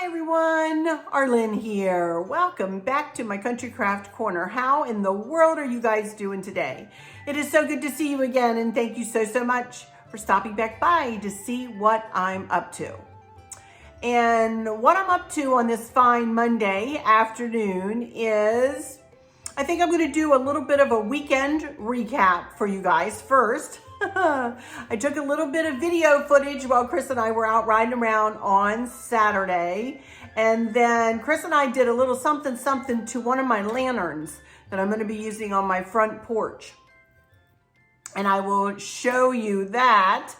Hi everyone, Arlynn here. Welcome back to my Country Craft Corner. How in the world are you guys doing today? It is so good to see you again, and thank you so much for stopping back by to see what I'm up to. And what I'm up to on this fine Monday afternoon is, I think I'm going to do a little bit of a weekend recap for you guys first. I took a little bit of video footage while Chris and I were out riding around on Saturday. And then Chris and I did a little something to one of my lanterns that I'm going to be using on my front porch. And I will show you that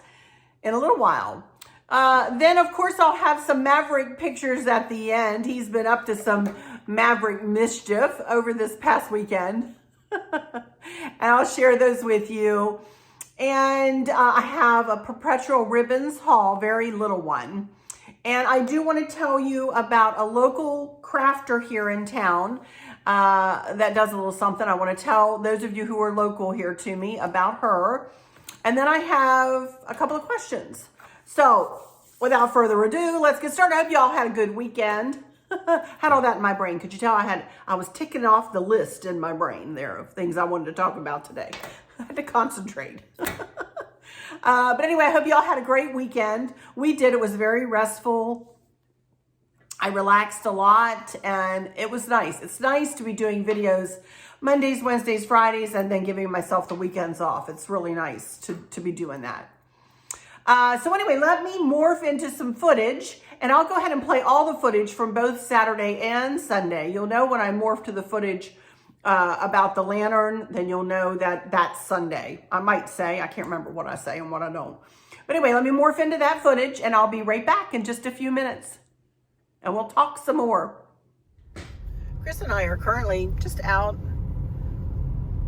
in a little while. Then of course I'll have some Maverick pictures at the end. He's been up to some Maverick mischief over this past weekend. And I'll share those with you. And I have a Perpetual Ribbons haul, very little one. And I do want to tell you about a local crafter here in town that does a little something. I want to tell those of you who are local here to me about her. And then I have a couple of questions. So without further ado, let's get started. I hope y'all had a good weekend. Had all that in my brain. Could you tell I was ticking off the list in my brain there of things I wanted to talk about today. I had to concentrate. But anyway, I hope y'all had a great weekend. We did. It was very restful. I relaxed a lot and it was nice. It's nice to be doing videos Mondays, Wednesdays, Fridays, and then giving myself the weekends off. It's really nice to be doing that. So anyway, let me morph into some footage, and I'll go ahead and play all the footage from both Saturday and Sunday. You'll know when I morph to the footage about the lantern, then you'll know that that's Sunday. I might say, I can't remember what I say and what I don't. But anyway, let me morph into that footage, and I'll be right back in just a few minutes. And we'll talk some more. Chris and I are currently just out,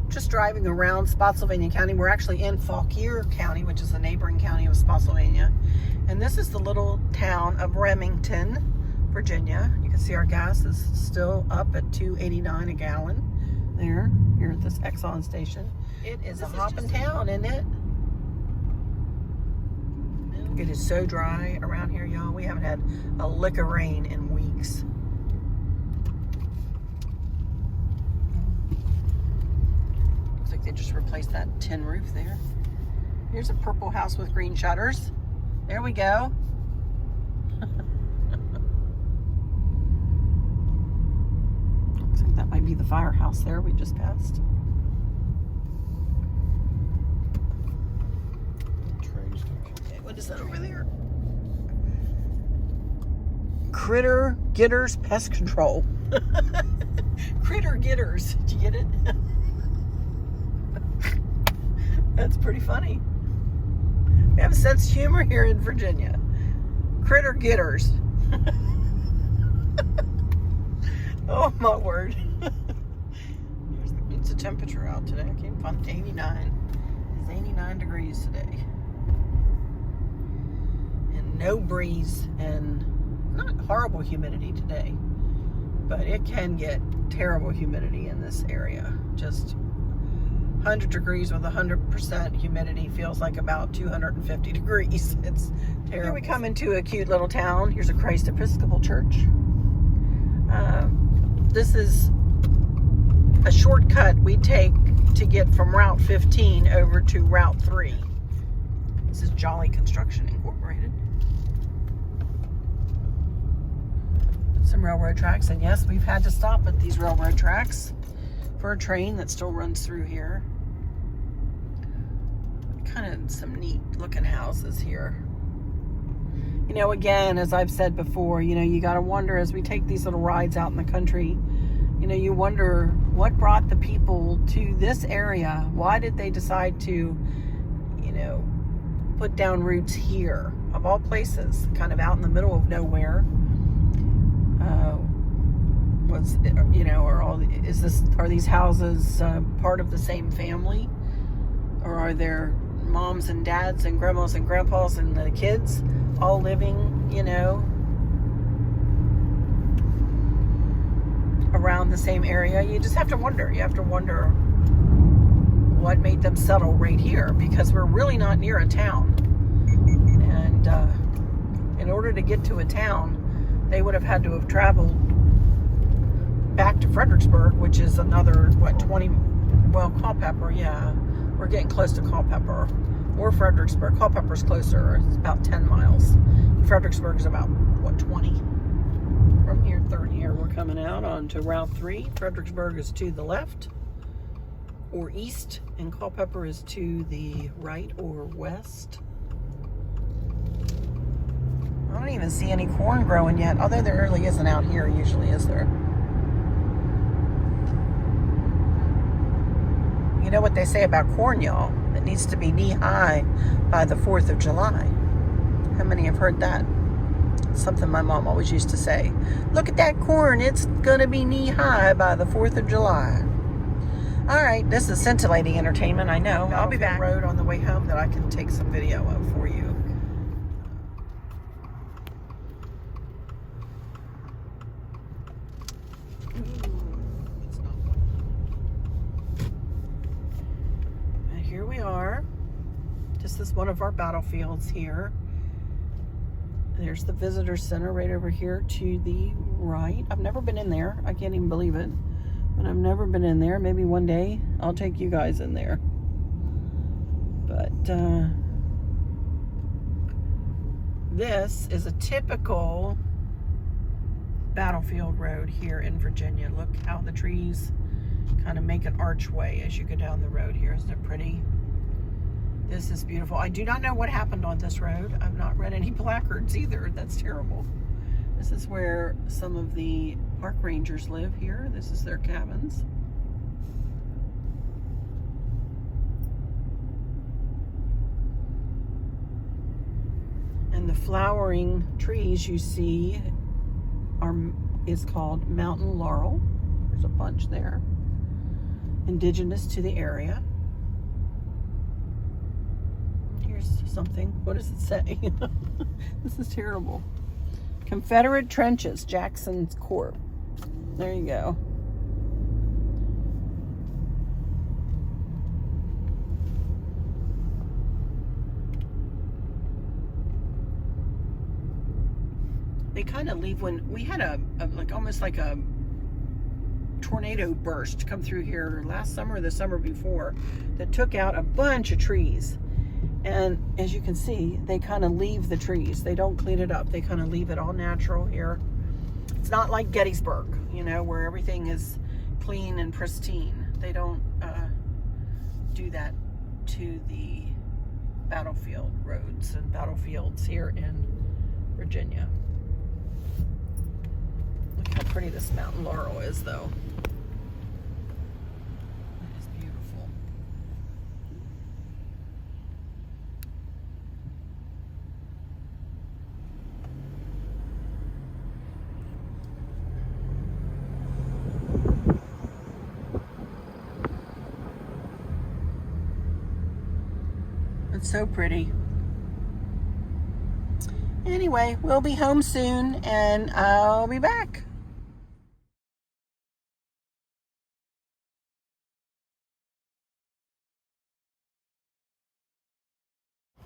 just driving around Spotsylvania County. We're actually in Fauquier County, which is a neighboring county of Spotsylvania. And this is the little town of Remington, Virginia. You can see our gas is still up at $2.89 a gallon. There, here at this Exxon station. It is a hopping town, isn't it? It is so dry around here, y'all. We haven't had a lick of rain in weeks. Looks like they just replaced that tin roof there. Here's a purple house with green shutters. There we go. Looks like that might be the firehouse there we just passed. Okay, what is that over there? Critter Getters Pest Control. Critter Getters. Did you get it? That's pretty funny. We have a sense of humor here in Virginia. Critter Getters. Oh my word. It's the temperature out today. I came from 89. It's 89 degrees today. And no breeze and not horrible humidity today. But it can get terrible humidity in this area. Just 100 degrees with 100% humidity feels like about 250 degrees. It's terrible. Here we come into a cute little town. Here's a Christ Episcopal Church. This is a shortcut we take to get from Route 15 over to Route 3. This is Jolly Construction Incorporated. Some railroad tracks, and yes, we've had to stop at these railroad tracks for a train that still runs through here. Kind of some neat looking houses here. You know, again, as I've said before, you know, you got to wonder as we take these little rides out in the country, you know, you wonder what brought the people to this area. Why did they decide to, you know, put down roots here of all places, kind of out in the middle of nowhere? You know, are these houses part of the same family, or are there moms and dads and grandmas and grandpas and the kids all living, you know, around the same area? You just have to wonder. You have to wonder what made them settle right here, because we're really not near a town. And in order to get to a town, they would have had to have traveled back to Fredericksburg, which is another, what, 20, well, Culpeper, yeah. We're getting close to Culpeper or Fredericksburg. Culpeper's closer, it's about 10 miles. Fredericksburg's about, what, 20? From here, 30 here, we're coming out onto Route 3. Fredericksburg is to the left or east, and Culpeper is to the right or west. I don't even see any corn growing yet, although there really isn't out here usually, is there? You know what they say about corn, y'all? It needs to be knee-high by the 4th of July. How many have heard that? It's something my mom always used to say. Look at that corn. It's going to be knee-high by the 4th of July. All right, this is scintillating entertainment, I know. I'll be back. Road on the way home that I can take some video of for you. Here we are. This is one of our battlefields here. There's the visitor center right over here to the right. I've never been in there. I can't even believe it. But I've never been in there. Maybe one day I'll take you guys in there. But this is a typical battlefield road here in Virginia. Look how the trees kind of make an archway as you go down the road here. Isn't it pretty? This is beautiful. I do not know what happened on this road. I've not read any placards either. That's terrible. This is where some of the park rangers live here. This is their cabins. And the flowering trees you see is called mountain laurel. There's a bunch there. Indigenous to the area. Here's something. What does it say? This is terrible. Confederate trenches, Jackson's Court. There you go. They kind of leave when we had a like almost like a tornado burst come through here last summer or the summer before that took out a bunch of trees. And as you can see, they kind of leave the trees. They don't clean it up. They kind of leave it all natural here. It's not like Gettysburg, you know, where everything is clean and pristine. They don't do that to the battlefield roads and battlefields here in Virginia. Look how pretty this mountain laurel is, though. That is beautiful. It's so pretty. Anyway, we'll be home soon and I'll be back.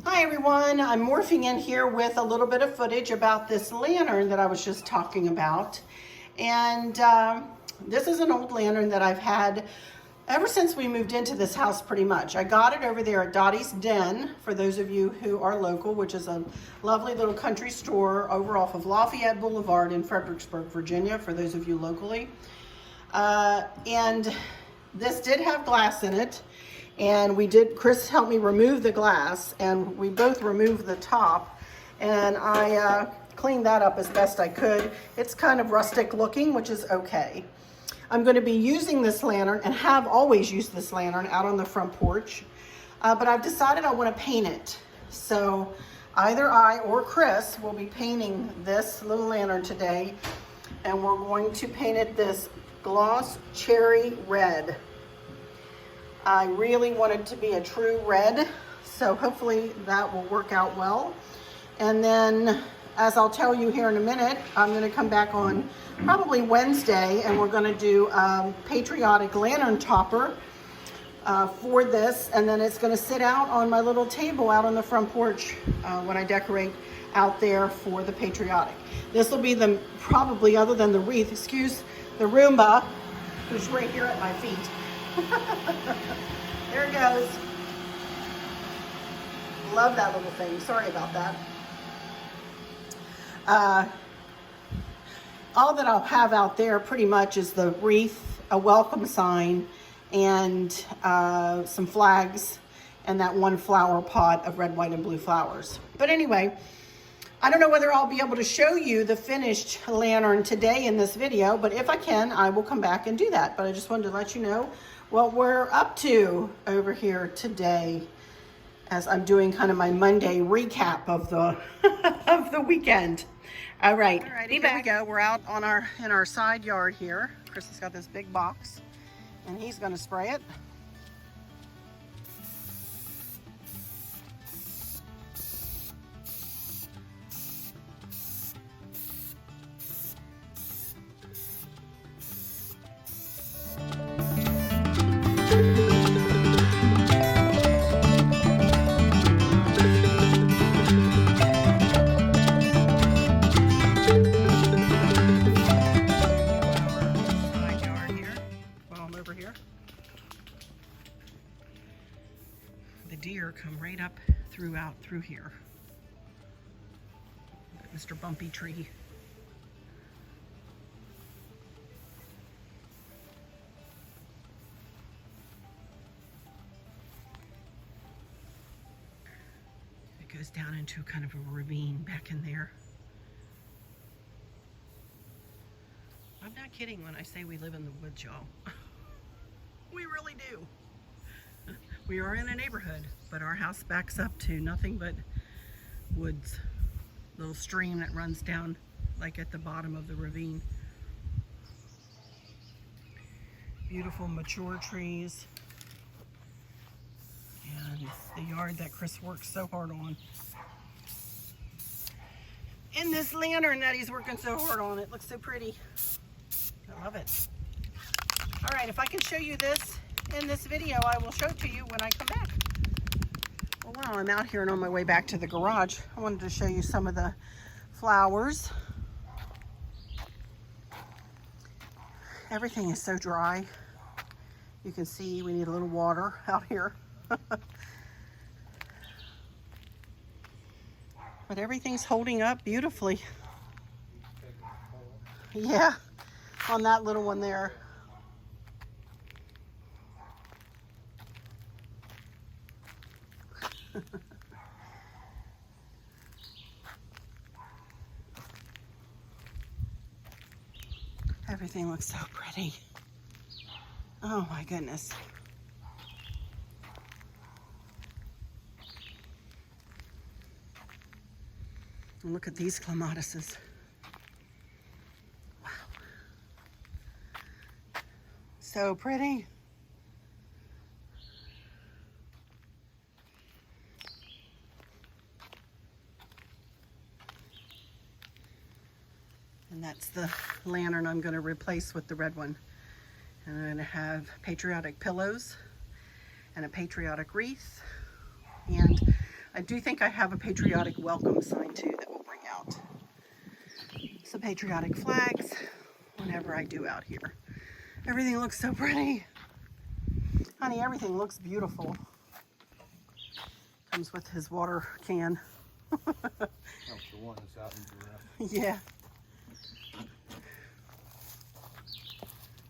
Hi everyone, I'm morphing in here with a little bit of footage about this lantern that I was just talking about. And this is an old lantern that I've had ever since we moved into this house pretty much. I got it over there at Dottie's Den, for those of you who are local, which is a lovely little country store over off of Lafayette Boulevard in Fredericksburg, Virginia, for those of you locally. And this did have glass in it. And Chris helped me remove the glass, and we both removed the top, and I cleaned that up as best I could. It's kind of rustic looking, which is okay. I'm going to be using this lantern, and have always used this lantern out on the front porch, but I've decided I want to paint it. So either I or Chris will be painting this little lantern today, and we're going to paint it this gloss cherry red. I really want it to be a true red, so hopefully that will work out well. And then, as I'll tell you here in a minute, I'm going to come back on probably Wednesday, and we're going to do patriotic lantern topper for this, and then it's going to sit out on my little table out on the front porch when I decorate out there for the patriotic. This will be the, probably other than the wreath, excuse the Roomba, who's right here at my feet. There it goes. Love that little thing. Sorry about that. All that I'll have out there pretty much is the wreath, a welcome sign, and some flags, and that one flower pot of red, white, and blue flowers. But anyway, I don't know whether I'll be able to show you the finished lantern today in this video, but if I can, I will come back and do that. But I just wanted to let you know what we're up to over here today, as I'm doing kind of my Monday recap of the of the weekend. All right, here we go. We're out on in our side yard here. Chris has got this big box, and he's going to spray it. Come right up through here. Mr. Bumpy Tree. It goes down into kind of a ravine back in there. I'm not kidding when I say we live in the woods, y'all. We really do. We are in a neighborhood, but our house backs up to nothing but woods. Little stream that runs down like at the bottom of the ravine. Beautiful mature trees. And the yard that Chris works so hard on. And this lantern that he's working so hard on. It looks so pretty. I love it. All right, if I can show you this in this video, I will show it to you when I come back. Well, while I'm out here and on my way back to the garage, I wanted to show you some of the flowers. Everything is so dry. You can see we need a little water out here. But everything's holding up beautifully. Yeah, on that little one there. Everything looks so pretty. Oh my goodness. And look at these clematises. Wow. So pretty. And that's the lantern I'm going to replace with the red one. And I'm going to have patriotic pillows and a patriotic wreath. And I do think I have a patriotic welcome sign too that we'll bring out. Some patriotic flags whenever I do out here. Everything looks so pretty. Honey, everything looks beautiful. Comes with his water can. That's the one that's out in the Yeah.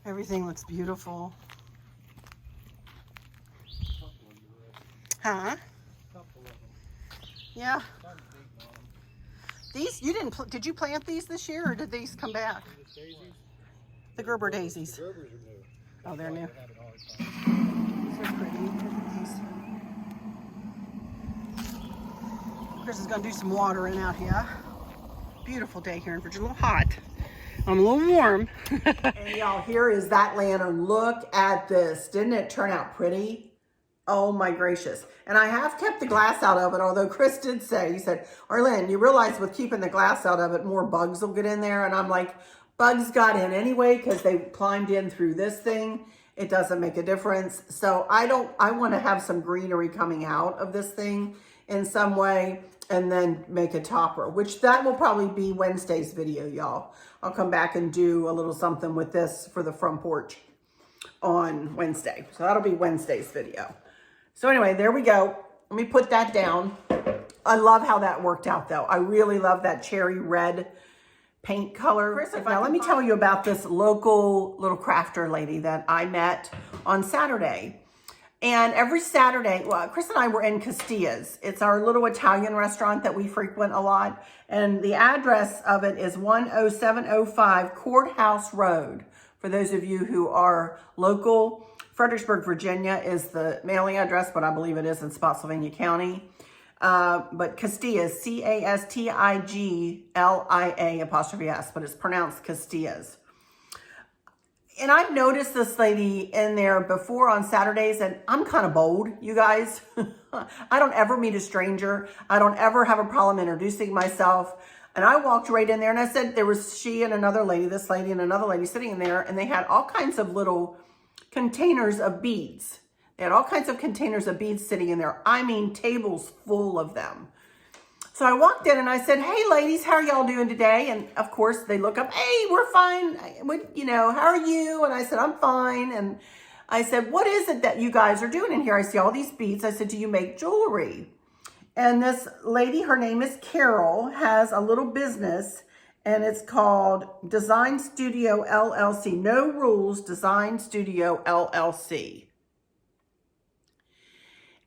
Everything looks beautiful. Huh? Yeah. These, you didn't, did you plant these this year or did these come back? The Gerber daisies. Gerbers are new. Oh, they're new. These are pretty. Chris is going to do some watering out here. Beautiful day here in Virginia. A little hot. I'm a little warm. And y'all, here is that lantern. Look at this. Didn't it turn out pretty? Oh my gracious. And I have kept the glass out of it, although Chris did say, he said, Arlynn, you realize with keeping the glass out of it, more bugs will get in there. And I'm like, bugs got in anyway because they climbed in through this thing. It doesn't make a difference. So I want to have some greenery coming out of this thing in some way. and then make a topper, which that will probably be Wednesday's video, y'all. I'll come back and do a little something with this for the front porch on Wednesday. So that'll be Wednesday's video. So anyway, there we go. Let me put that down. I love how that worked out though. I really love that cherry red paint color. Now let me tell you about this local little crafter lady that I met on Saturday. And every Saturday, well, Chris and I were in Castilla's. It's our little Italian restaurant that we frequent a lot. And the address of it is 10705 Courthouse Road. For those of you who are local, Fredericksburg, Virginia is the mailing address, but I believe it is in Spotsylvania County. But Castilla's, Castiglia', but it's pronounced Castilla's. And I've noticed this lady in there before on Saturdays, and I'm kind of bold, you guys. I don't ever meet a stranger. I don't ever have a problem introducing myself. And I walked right in there and I said, there was she and another lady, this lady and another lady sitting in there, and they had all kinds of little containers of beads. They had all kinds of containers of beads sitting in there. I mean, tables full of them. So I walked in and I said, hey ladies, how are y'all doing today? And of course they look up, hey, we're fine. You know, how are you? And I said, I'm fine. And I said, what is it that you guys are doing in here? I see all these beads. I said, do you make jewelry? And this lady, her name is Carol, has a little business and it's called Design Studio LLC. No Rules Design Studio LLC.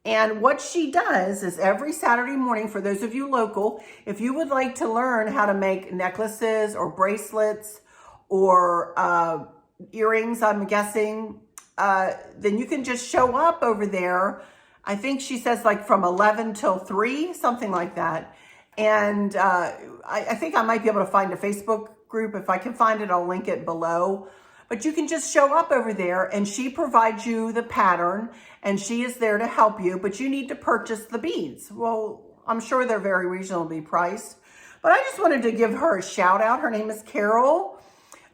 And what she does is every Saturday morning, for those of you local, if you would like to learn how to make necklaces or bracelets or earrings, I'm guessing, then you can just show up over there. I think she says like from 11 till 3, something like that. And I think I might be able to find a Facebook group. If I can find it, I'll link it below. But you can just show up over there and she provides you the pattern and she is there to help you, but you need to purchase the beads. Well, I'm sure they're very reasonably priced, but I just wanted to give her a shout out. Her name is Carol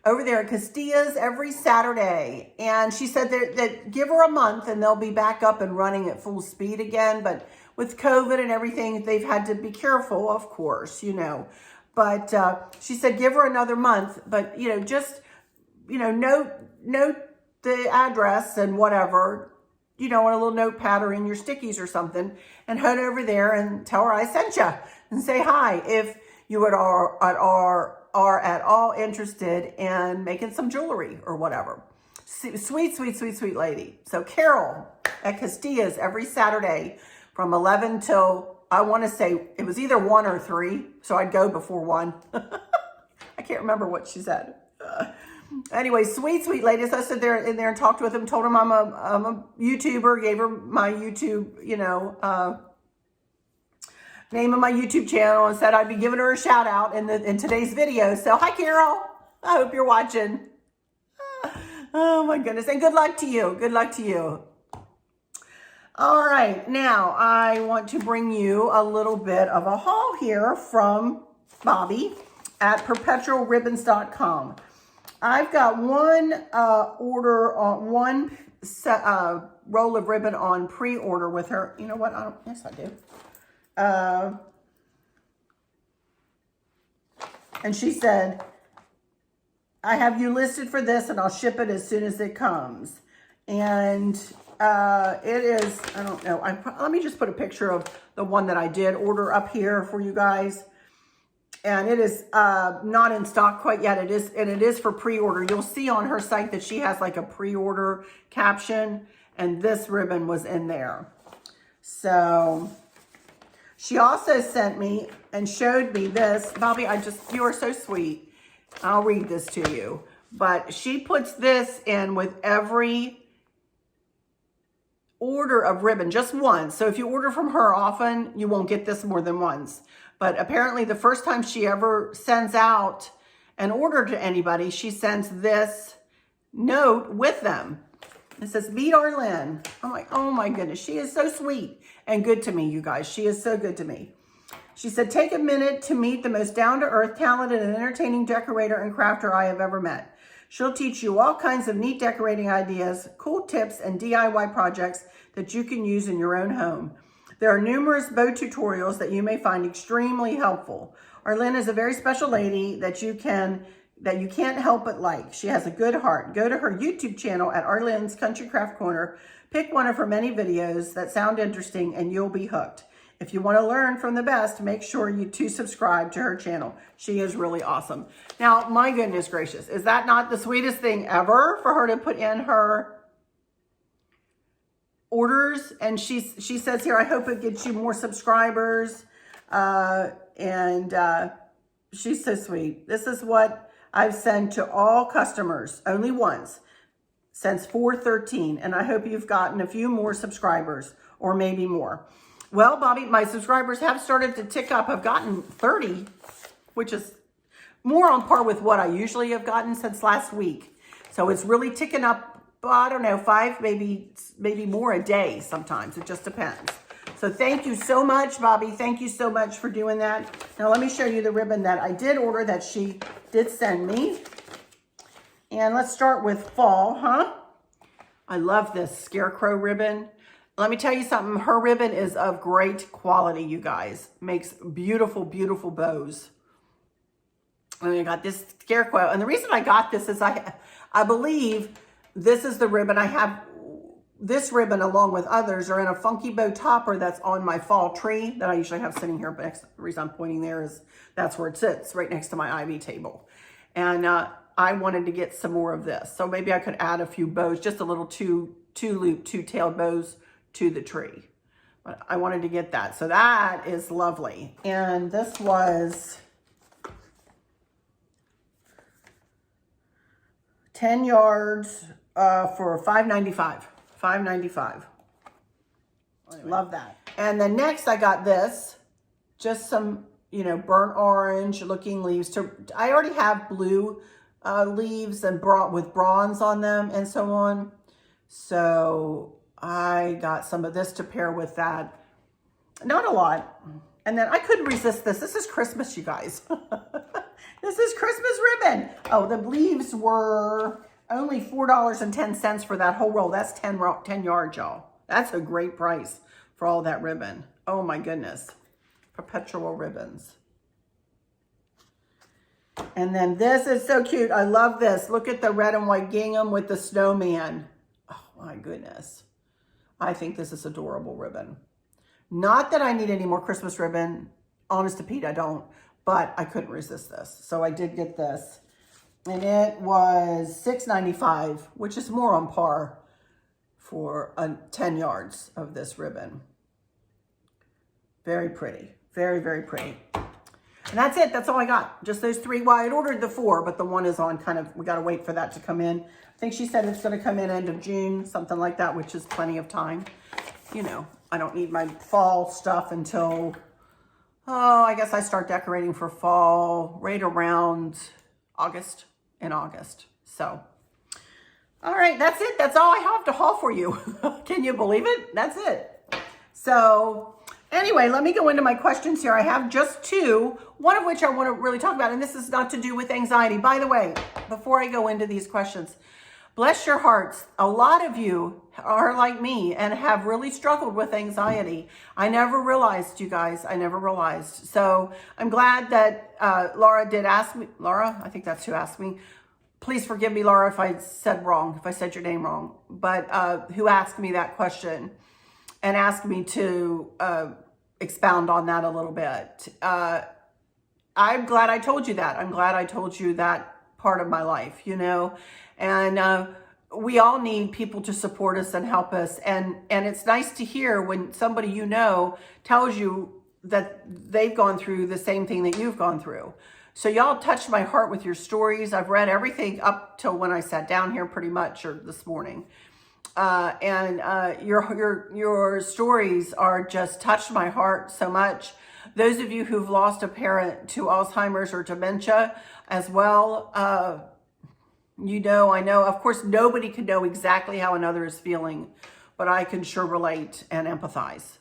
over there at Castilla's every Saturday. And she said that give her a month and they'll be back up and running at full speed again. But with COVID and everything, they've had to be careful, of course, you know. But she said give her another month, but, you know, just... you know, note the address and whatever, you know, on a little notepad or in your stickies or something, and head over there and tell her I sent you and say hi if you are at all interested in making some jewelry or whatever. Sweet, sweet, sweet, sweet lady. So Carol at Castilla's every Saturday from 11 till, I want to say it was either 1 or 3. So I'd go before 1. I can't remember what she said. Anyway, sweet, sweet ladies. I stood there in there and talked with them, told them I'm a YouTuber, gave her my YouTube, you know, name of my YouTube channel and said I'd be giving her a shout out in today's video. So hi, Carol. I hope you're watching. Oh my goodness. And good luck to you. Good luck to you. All right. Now I want to bring you a little bit of a haul here from Bobby at perpetualribbons.com. I've got one order on one roll of ribbon on pre-order with her. You know what? Yes, I do. And she said, I have you listed for this and I'll ship it as soon as it comes. And it is, I don't know. Let me just put a picture of the one that I did order up here for you guys. And it is not in stock quite yet. It is for pre-order. You'll see on her site that she has like a pre-order caption, and this ribbon was in there. So she also sent me and showed me this. Bobby, you are so sweet. I'll read this to you. But she puts this in with every order of ribbon, just once. So if you order from her often, you won't get this more than once. But apparently the first time she ever sends out an order to anybody, she sends this note with them. It says, meet Arlynn. I'm like, oh my goodness, she is so sweet and good to me, you guys. She is so good to me. She said, take a minute to meet the most down-to-earth, talented, and entertaining decorator and crafter I have ever met. She'll teach you all kinds of neat decorating ideas, cool tips, and DIY projects that you can use in your own home. There are numerous bow tutorials that you may find extremely helpful. Arlynn is a very special lady that you can't help but like. She has a good heart. Go to her YouTube channel at Arlynn's Country Craft Corner. Pick one of her many videos that sound interesting and you'll be hooked. If you want to learn from the best, make sure you subscribe to her channel. She is really awesome. Now, my goodness gracious, is that not the sweetest thing ever for her to put in her orders? And she says here, I hope it gets you more subscribers. She's so sweet. This is what I've sent to all customers, only once, since 4/13. And I hope you've gotten a few more subscribers or maybe more. Well, Bobby, my subscribers have started to tick up. I've gotten 30, which is more on par with what I usually have gotten since last week. So it's really ticking up, I don't know, 5, maybe more a day sometimes. It just depends. So thank you so much, Bobby. Thank you so much for doing that. Now let me show you the ribbon that I did order that she did send me. And let's start with fall, huh? I love this scarecrow ribbon. Let me tell you something. Her ribbon is of great quality, you guys. Makes beautiful, beautiful bows. And I got this scarecrow. And the reason I got this is I believe this is the ribbon. I have this ribbon along with others are in a funky bow topper that's on my fall tree that I usually have sitting here. But the reason I'm pointing there is that's where it sits, right next to my ivy table. And I wanted to get some more of this. So maybe I could add a few bows, just a little two-loop, two-tailed bows to the tree. But I wanted to get that. So that is lovely. And this was 10 yards for $5.95. $5.95. Anyway. Love that. And then next I got this, just some, burnt orange looking leaves. I already have blue leaves and with bronze on them and so on. So I got some of this to pair with that. Not a lot. And then I couldn't resist this. This is Christmas, you guys. This is Christmas ribbon. Oh, the leaves were only $4.10 for that whole roll. That's 10 yards, y'all. That's a great price for all that ribbon. Oh my goodness. Perpetual Ribbons. And then this is so cute. I love this. Look at the red and white gingham with the snowman. Oh my goodness. I think this is adorable ribbon. Not that I need any more Christmas ribbon. Honest to Pete, I don't. But I couldn't resist this. So I did get this. And it was $6.95, which is more on par for 10 yards of this ribbon. Very pretty. Very, very pretty. And that's it. That's all I got. Just those 3. Well, I had ordered the 4, but the 1 is on we got to wait for that to come in. I think she said it's going to come in end of June, something like that, which is plenty of time. I don't need my fall stuff until, I guess I start decorating for fall right around in August. So, all right, that's it. That's all I have to haul for you. Can you believe it? That's it. So anyway, let me go into my questions here. I have just 2, one of which I want to really talk about, and this is not to do with anxiety. By the way, before I go into these questions, bless your hearts. A lot of you are like me and have really struggled with anxiety. I never realized, you guys. I never realized. So I'm glad that Laura did ask me. Laura, I think that's who asked me. Please forgive me, Laura, if I said your name wrong. But who asked me that question and asked me to expound on that a little bit. I'm glad I told you that. I'm glad I told you that part of my life, and we all need people to support us and help us. And it's nice to hear when somebody tells you that they've gone through the same thing that you've gone through. So y'all touched my heart with your stories. I've read everything up till when I sat down here pretty much, or this morning. Your stories are just touched my heart so much. Those of you who've lost a parent to Alzheimer's or dementia as well, I know, of course, nobody can know exactly how another is feeling, but I can sure relate and empathize.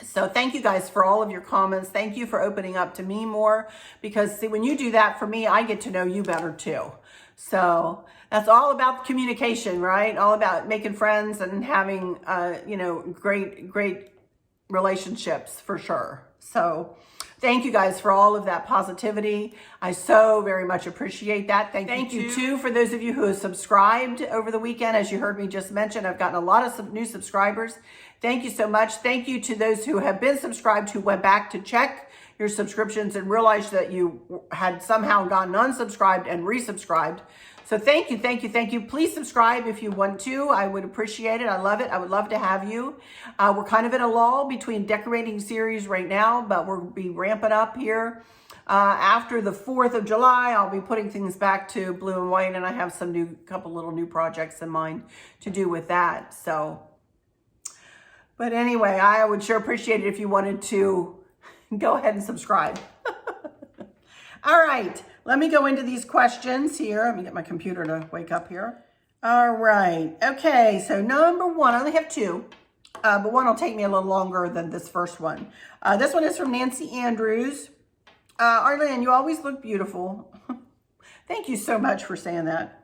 So thank you guys for all of your comments. Thank you for opening up to me more, because see, when you do that for me, I get to know you better too. So that's all about communication, right? All about making friends and having, great relationships for sure. So thank you guys for all of that positivity. I so very much appreciate that. Thank you too for those of you who have subscribed over the weekend. As you heard me just mention, I've gotten a lot of new subscribers. Thank you so much. Thank you to those who have been subscribed, who went back to check your subscriptions and realized that you had somehow gotten unsubscribed and resubscribed. So thank you, thank you, thank you. Please subscribe if you want to. I would appreciate it. I love it. I would love to have you. We're kind of in a lull between decorating series right now, but we'll be ramping up here. After the 4th of July, I'll be putting things back to blue and white, and I have some couple little new projects in mind to do with that. So, but anyway, I would sure appreciate it if you wanted to go ahead and subscribe. All right, let me go into these questions here. Let me get my computer to wake up here. All right, okay, so number one, I only have two, but one will take me a little longer than this first one. This one is from Nancy Andrews. Arlynn, you always look beautiful. Thank you so much for saying that.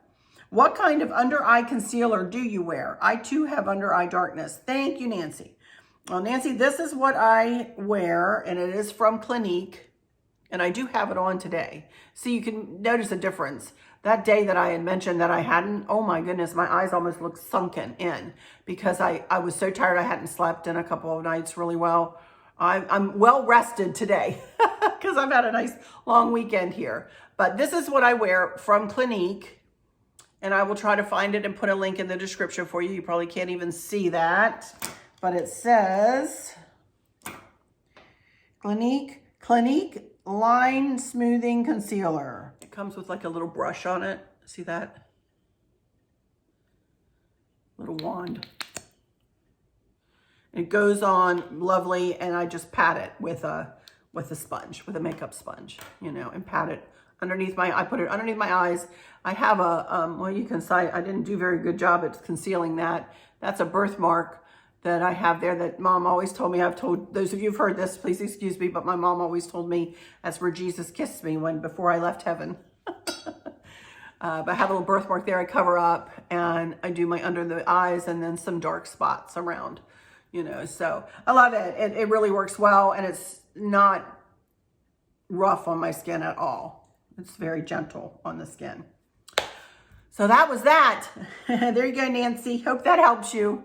What kind of under eye concealer do you wear? I too have under eye darkness. Thank you, Nancy. Well, Nancy, this is what I wear, and it is from Clinique. And I do have it on today. So you can notice a difference. That day that I had mentioned that I hadn't, oh my goodness, my eyes almost looked sunken in because I was so tired. I hadn't slept in a couple of nights really well. I'm well rested today because I've had a nice long weekend here. But this is what I wear from Clinique. And I will try to find it and put a link in the description for you. You probably can't even see that. But it says Clinique Line Smoothing Concealer. It comes with like a little brush on it. See that? Little wand. It goes on lovely, and I just pat it with a sponge, with a makeup sponge, you know, and pat it underneath I put it underneath my eyes. I have a, well, you can see I didn't do a very good job at concealing that. That's a birthmark that I have there that Mom always told me. I've told those of you who've heard this, please excuse me, but my mom always told me that's where Jesus kissed me before I left heaven. But I have a little birthmark there I cover up, and I do my under the eyes and then some dark spots around, you know, so I love it. It really works well, and it's not rough on my skin at all. It's very gentle on the skin. So that was that. There you go, Nancy. Hope that helps you.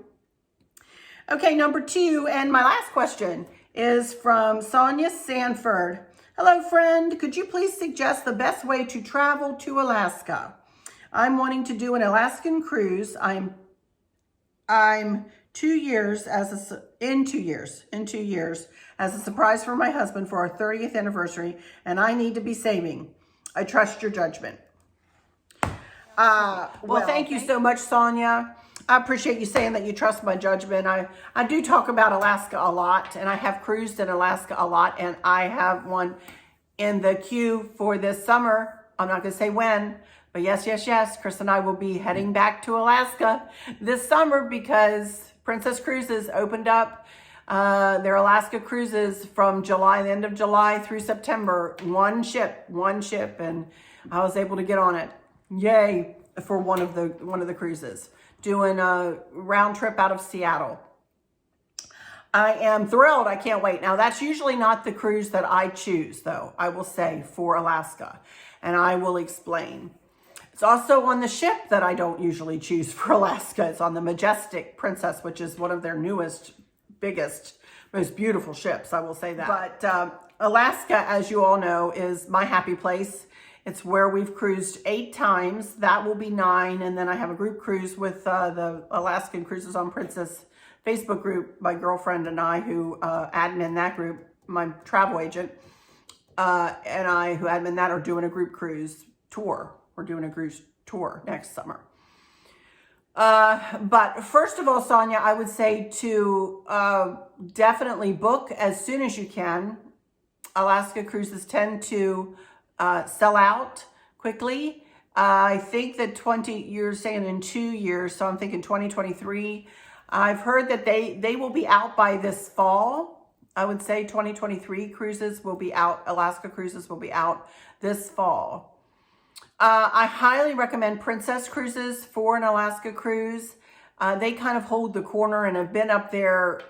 Okay, number two, and my last question is from Sonia Sanford. Hello, friend. Could you please suggest the best way to travel to Alaska? I'm wanting to do an Alaskan cruise. I'm 2 years in 2 years as a surprise for my husband for our 30th anniversary, and I need to be saving. I trust your judgment. Well, thank you so much, Sonia. I appreciate you saying that you trust my judgment. I do talk about Alaska a lot, and I have cruised in Alaska a lot, and I have one in the queue for this summer. I'm not going to say when, but yes, Chris and I will be heading back to Alaska this summer because Princess Cruises opened up their Alaska cruises from the end of July through September. One ship, and I was able to get on it. Yay for one of the cruises, doing a round trip out of Seattle. I am thrilled. I can't wait. Now, that's usually not the cruise that I choose, though, I will say, for Alaska, and I will explain. It's also on the ship that I don't usually choose for Alaska. It's on the Majestic Princess, which is one of their newest, biggest, most beautiful ships, I will say that. But Alaska, as you all know, is my happy place. It's where we've cruised 8 times. That will be 9. And then I have a group cruise with the Alaskan Cruises on Princess Facebook group, my girlfriend and I, who admin that group, my travel agent, and I, who admin that, are doing a group cruise tour. We're doing a cruise tour next summer. But first of all, Sonia, I would say to definitely book as soon as you can. Alaska cruises tend to sell out quickly. I think that you're saying in 2 years, so I'm thinking 2023. I've heard that they will be out by this fall. I would say 2023 cruises will be out. Alaska cruises will be out this fall. I highly recommend Princess Cruises for an Alaska cruise. They kind of hold the corner and have been up there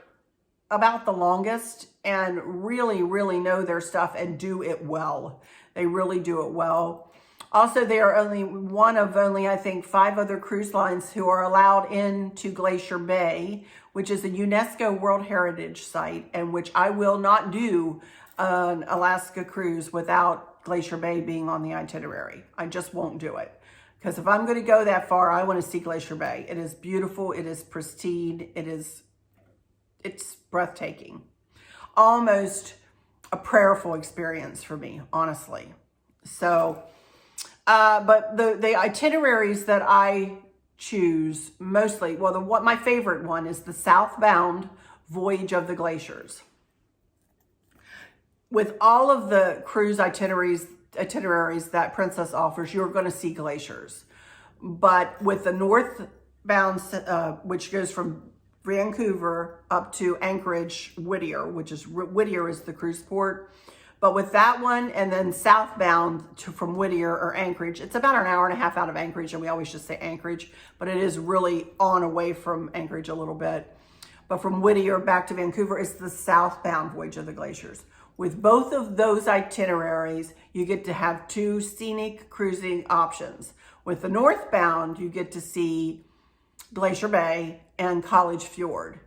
about the longest and really, really know their stuff and do it well. They really do it well. Also, they are only one of only, I think, 5 other cruise lines who are allowed into Glacier Bay, which is a UNESCO World Heritage Site, and which I will not do an Alaska cruise without Glacier Bay being on the itinerary. I just won't do it. Because if I'm going to go that far, I want to see Glacier Bay. It is beautiful. It is pristine. It's breathtaking. Almost a prayerful experience for me, honestly. So, but the itineraries that I choose mostly, well, my favorite one is the southbound Voyage of the Glaciers. With all of the cruise itineraries that Princess offers, you're going to see glaciers. But with the northbound, which goes from Vancouver up to Anchorage, Whittier, Whittier is the cruise port. But with that one, and then southbound from Whittier or Anchorage, it's about an hour and a half out of Anchorage, and we always just say Anchorage, but it is really on away from Anchorage a little bit. But from Whittier back to Vancouver is the southbound Voyage of the Glaciers. With both of those itineraries, you get to have 2 scenic cruising options. With the northbound, you get to see Glacier Bay and College Fjord.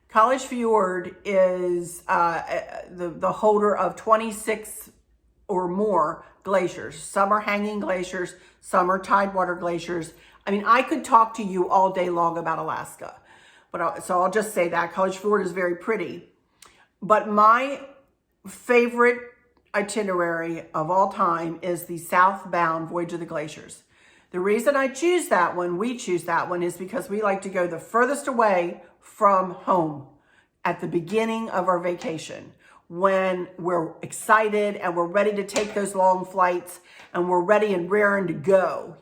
College Fjord is the holder of 26 or more glaciers. Some are hanging glaciers, some are tidewater glaciers. I mean, I could talk to you all day long about Alaska, so I'll just say that College Fjord is very pretty. But my favorite itinerary of all time is the southbound Voyage of the Glaciers. The reason we choose that one, is because we like to go the furthest away from home at the beginning of our vacation, when we're excited and we're ready to take those long flights and we're ready and raring to go,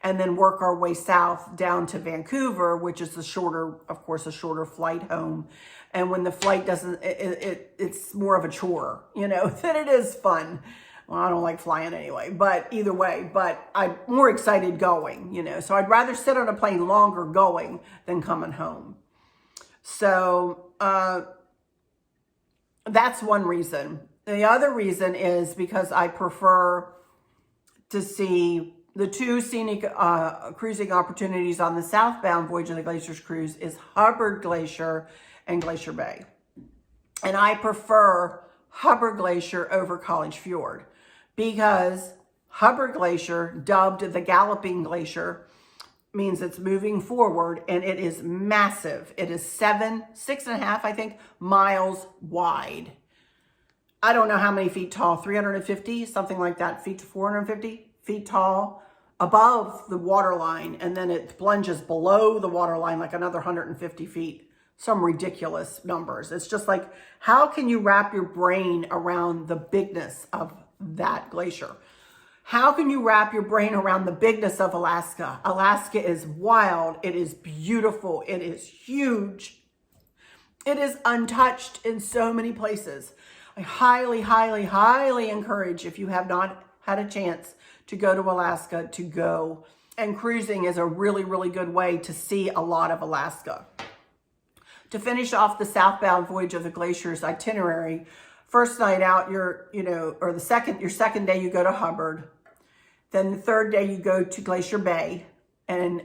and then work our way south down to Vancouver, which is of course, a shorter flight home. And when the flight doesn't, it's more of a chore, than it is fun. Well, I don't like flying anyway, but either way, but I'm more excited going, so I'd rather sit on a plane longer going than coming home. So that's one reason. The other reason is because I prefer to see the 2 scenic cruising opportunities on the southbound Voyage of the Glaciers cruise is Hubbard Glacier and Glacier Bay. And I prefer Hubbard Glacier over College Fjord because Hubbard Glacier, dubbed the Galloping Glacier, means it's moving forward, and it is massive. It is 6.5, I think, miles wide. I don't know how many feet tall, 350, something like that, feet to 450 feet tall, above the water line, and then it plunges below the water line like another 150 feet. Some ridiculous numbers. It's just like, how can you wrap your brain around the bigness of that glacier? How can you wrap your brain around the bigness of Alaska? Alaska is wild. It is beautiful. It is huge. It is untouched in so many places. I highly, highly, highly encourage, if you have not had a chance to go to Alaska, to go. And cruising is a really, really good way to see a lot of Alaska. To finish off the southbound Voyage of the Glaciers itinerary, first night out, your second day you go to Hubbard. Then the third day you go to Glacier Bay, and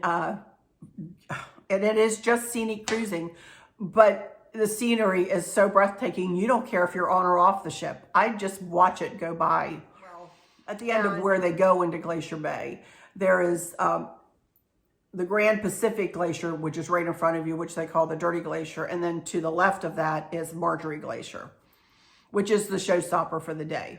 it is just scenic cruising, but the scenery is so breathtaking. You don't care if you're on or off the ship. I just watch it go by. Well, at the end of where they go into Glacier Bay, there is the Grand Pacific Glacier, which is right in front of you, which they call the Dirty Glacier. And then to the left of that is Marjorie Glacier, which is the showstopper for the day.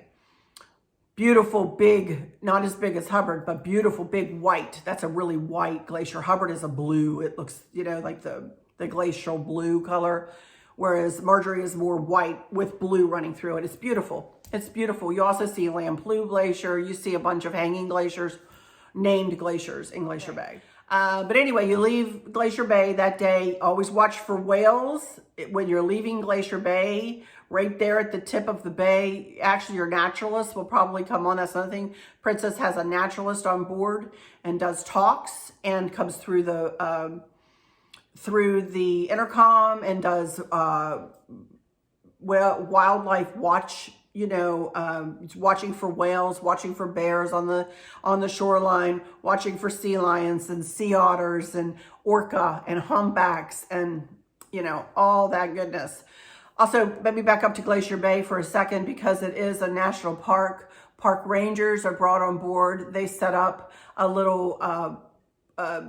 Beautiful, big, not as big as Hubbard, but beautiful, big white. That's a really white glacier. Hubbard is a blue. It looks, like the glacial blue color, whereas Marjorie is more white with blue running through it. It's beautiful. It's beautiful. You also see Lamplugh Glacier. You see a bunch of hanging glaciers, named glaciers in Glacier Bay. But anyway, you leave Glacier Bay that day. Always watch for whales when you're leaving Glacier Bay. Right there at the tip of the bay, actually your naturalist will probably come on. That's another thing. Princess has a naturalist on board and does talks and comes through the through the intercom and does wildlife watch, watching for whales, watching for bears on the shoreline, watching for sea lions and sea otters and orca and humpbacks and, all that goodness. Also, let me back up to Glacier Bay for a second because it is a national park. Park rangers are brought on board. They set up a little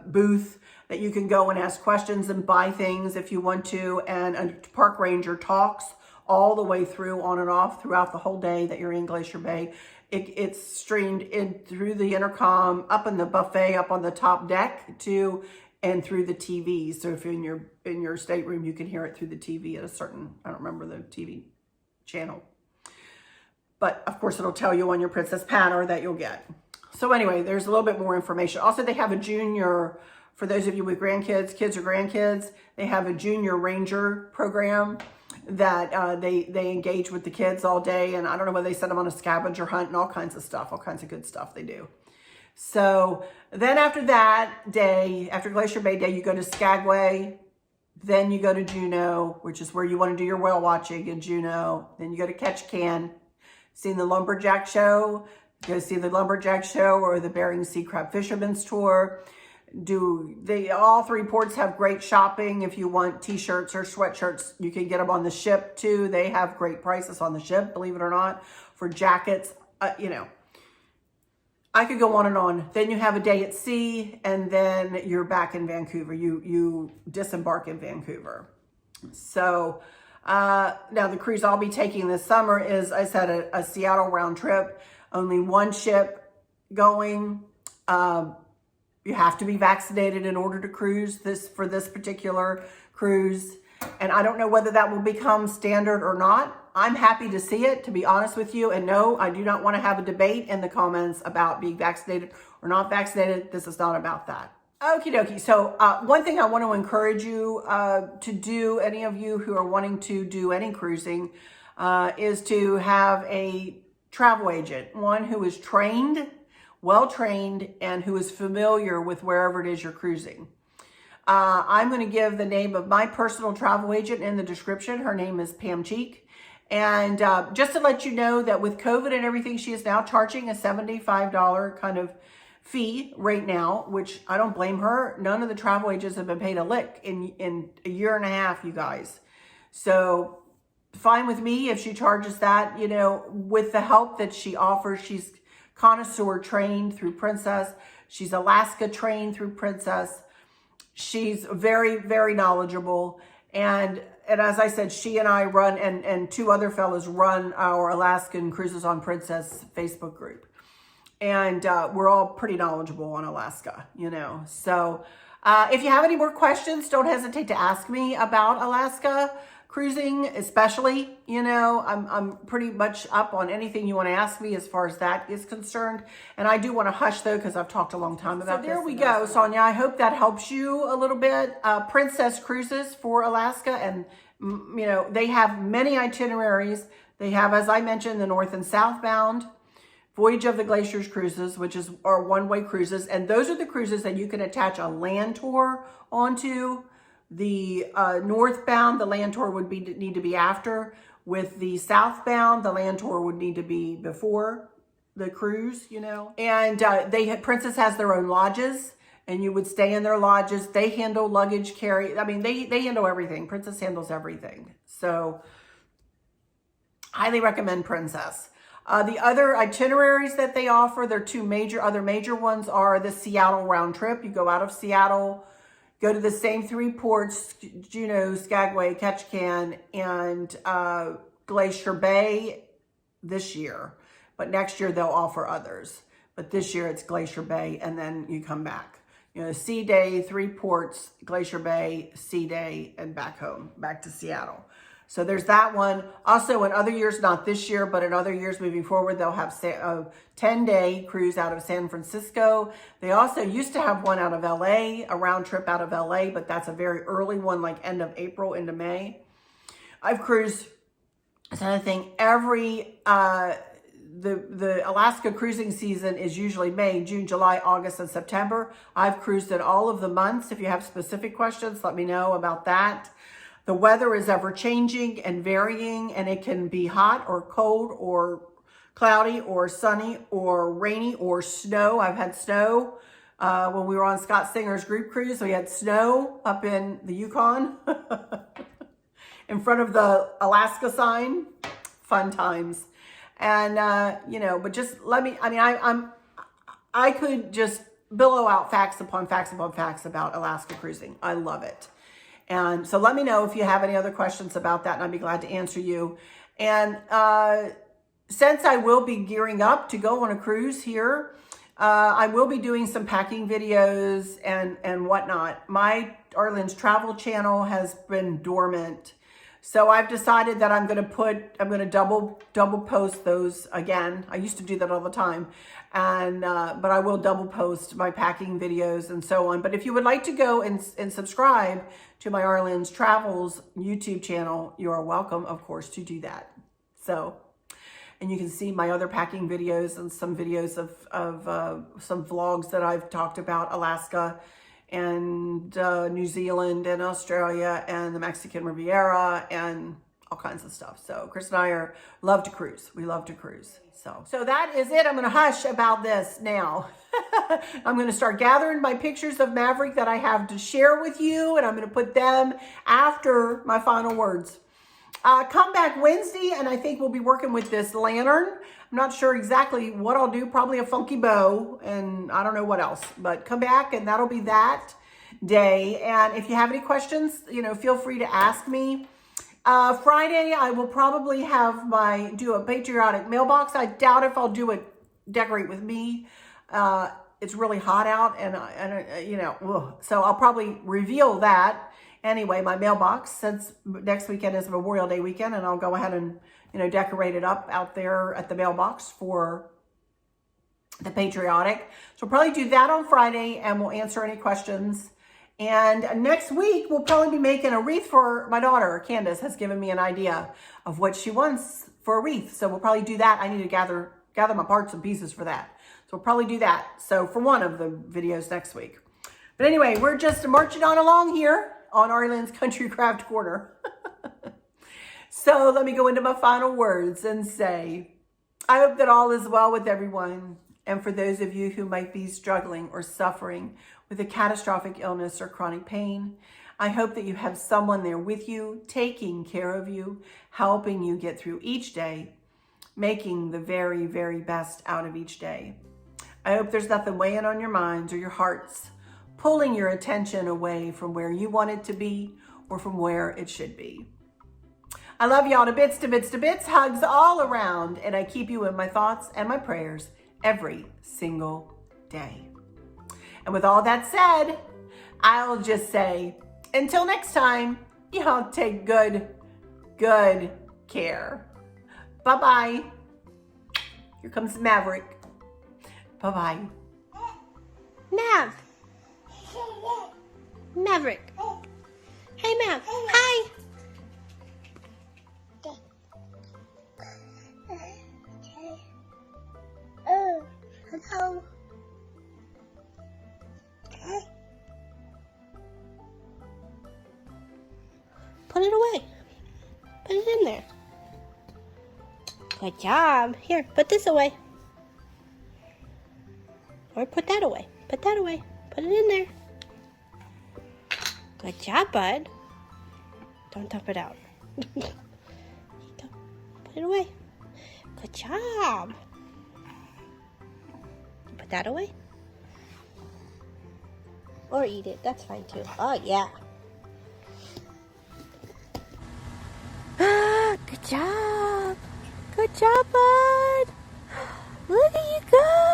booth that you can go and ask questions and buy things if you want to. And a park ranger talks all the way through, on and off, throughout the whole day that you're in Glacier Bay. It's streamed in through the intercom, up in the buffet, up on the top deck too, and through the TV. So if you're in your stateroom, you can hear it through the TV at a certain, I don't remember the TV channel. But of course it'll tell you on your Princess Patter that you'll get. So anyway, there's a little bit more information. Also, they have a junior, for those of you with grandkids, kids or grandkids, they have a junior ranger program that they engage with the kids all day. And I don't know whether they send them on a scavenger hunt and all kinds of stuff, all kinds of good stuff they do. So then after that day, after Glacier Bay Day, you go to Skagway. Then you go to Juneau, which is where you want to do your whale watching in Juneau. Then you go to Ketchikan, seeing the Lumberjack Show. Go see the Lumberjack Show or the Bering Sea Crab Fisherman's Tour. All three ports have great shopping. If you want t-shirts or sweatshirts, you can get them on the ship too. They have great prices on the ship, believe it or not, for jackets. I could go on and on. Then you have a day at sea, and then you're back in Vancouver. You disembark in Vancouver. So now the cruise I'll be taking this summer is, I said, a Seattle round trip. Only one ship going. You have to be vaccinated in order to cruise for this particular cruise. And I don't know whether that will become standard or not. I'm happy to see it, to be honest with you. And no, I do not want to have a debate in the comments about being vaccinated or not vaccinated. This is not about that. Okie dokie. So one thing I want to encourage you to do, any of you who are wanting to do any cruising, is to have a travel agent, one who is trained, well-trained, and who is familiar with wherever it is you're cruising. I'm going to give the name of my personal travel agent in the description. Her name is Pam Cheek. And just to let you know that with COVID and everything, she is now charging a $75 kind of fee right now, which I don't blame her. None of the travel agents have been paid a lick in a year and a half, you guys. So fine with me if she charges that, with the help that she offers. She's connoisseur trained through Princess. She's Alaska trained through Princess. She's very, very knowledgeable. And as I said, she and I run, and two other fellows run our Alaskan Cruises on Princess Facebook group. And we're all pretty knowledgeable on Alaska, So if you have any more questions, don't hesitate to ask me about Alaska cruising, especially, I'm pretty much up on anything you want to ask me as far as that is concerned. And I do want to hush though, because I've talked a long time about this. So there we go, Sonia. I hope that helps you a little bit. Princess Cruises for Alaska, and they have many itineraries. They have, as I mentioned, the north and southbound Voyage of the Glaciers cruises, which are one-way cruises. And those are the cruises that you can attach a land tour onto. The northbound, the land tour would need to be after. With the southbound, the land tour would need to be before the cruise, And Princess has their own lodges, and you would stay in their lodges. They handle luggage carry. I mean, they handle everything. Princess handles everything. So, highly recommend Princess. The other itineraries that they offer, their two other major ones are the Seattle round trip. You go out of Seattle, go to the same three ports, Juneau, Skagway, Ketchikan, and Glacier Bay this year. But next year they'll offer others. But this year it's Glacier Bay, and then you come back. Sea Day, three ports, Glacier Bay, Sea Day, and back home, back to Seattle. So there's that one. Also, in other years, not this year, but in other years moving forward, they'll have a 10-day cruise out of San Francisco. They also used to have one out of LA, a round trip out of LA, but that's a very early one, like end of April into May. I've cruised, that's another thing, the Alaska cruising season is usually May, June, July, August, and September. I've cruised in all of the months. If you have specific questions, let me know about that. The weather is ever changing and varying, and it can be hot or cold or cloudy or sunny or rainy or snow. I've had snow when we were on Scott Singer's group cruise. We had snow up in the Yukon in front of the Alaska sign. Fun times. And, you know, but just let me, I mean, I could just billow out facts upon facts upon facts about Alaska cruising. I love it. And so let me know if you have any other questions about that, and I'd be glad to answer you. And since I will be gearing up to go on a cruise here, I will be doing some packing videos and whatnot. My Arlynn's travel channel has been dormant. So I've decided that I'm going to double post those again. I used to do that all the time. And, but I will double post my packing videos and so on. But if you would like to go and subscribe to my Arlynn's Travels YouTube channel, you are welcome, of course, to do that. So, and you can see my other packing videos and some videos of some vlogs that I've talked about Alaska and New Zealand and Australia and the Mexican Riviera and all kinds of stuff. So Chris and I love to cruise. We love to cruise. So that is it. I'm going to hush about this now. I'm going to start gathering my pictures of Maverick that I have to share with you, and I'm going to put them after my final words. Come back Wednesday, and I think we'll be working with this lantern. I'm not sure exactly what I'll do, probably a funky bow, and I don't know what else. But come back, and that'll be that day. And if you have any questions, you know, feel free to ask me. Friday, I will probably do a patriotic mailbox. I doubt if I'll do it decorate with me. It's really hot out, and you know, ugh. So I'll probably reveal that. Anyway, my mailbox, since next weekend is Memorial Day weekend, and I'll go ahead and, you know, decorate it up out there at the mailbox for the patriotic. So we'll probably do that on Friday, and we'll answer any questions. And next week, we'll probably be making a wreath for my daughter. Candace has given me an idea of what she wants for a wreath. So we'll probably do that. I need to gather my parts and pieces for that. So we'll probably do that. So for one of the videos next week. But anyway, we're just marching on along here on Arlynn's Country Craft Corner. So let me go into my final words and say, I hope that all is well with everyone. And for those of you who might be struggling or suffering with a catastrophic illness or chronic pain, I hope that you have someone there with you, taking care of you, helping you get through each day, making the very, very best out of each day. I hope there's nothing weighing on your minds or your hearts, pulling your attention away from where you want it to be or from where it should be. I love y'all to bits, to bits, to bits. Hugs all around. And I keep you in my thoughts and my prayers every single day. And with all that said, I'll just say, until next time, y'all take good care. Bye-bye. Here comes Maverick. Bye-bye. Maverick. Hey, Mav. Hi. Hello. Put it away. Put it in there. Good job. Here, put this away. Or put that away. Put that away. Put it in there. Good job, bud. Don't dump it out. Put it away. Good job. Put that away. Or eat it. That's fine too. Oh, yeah. Good job. Good job, bud. Look at you go.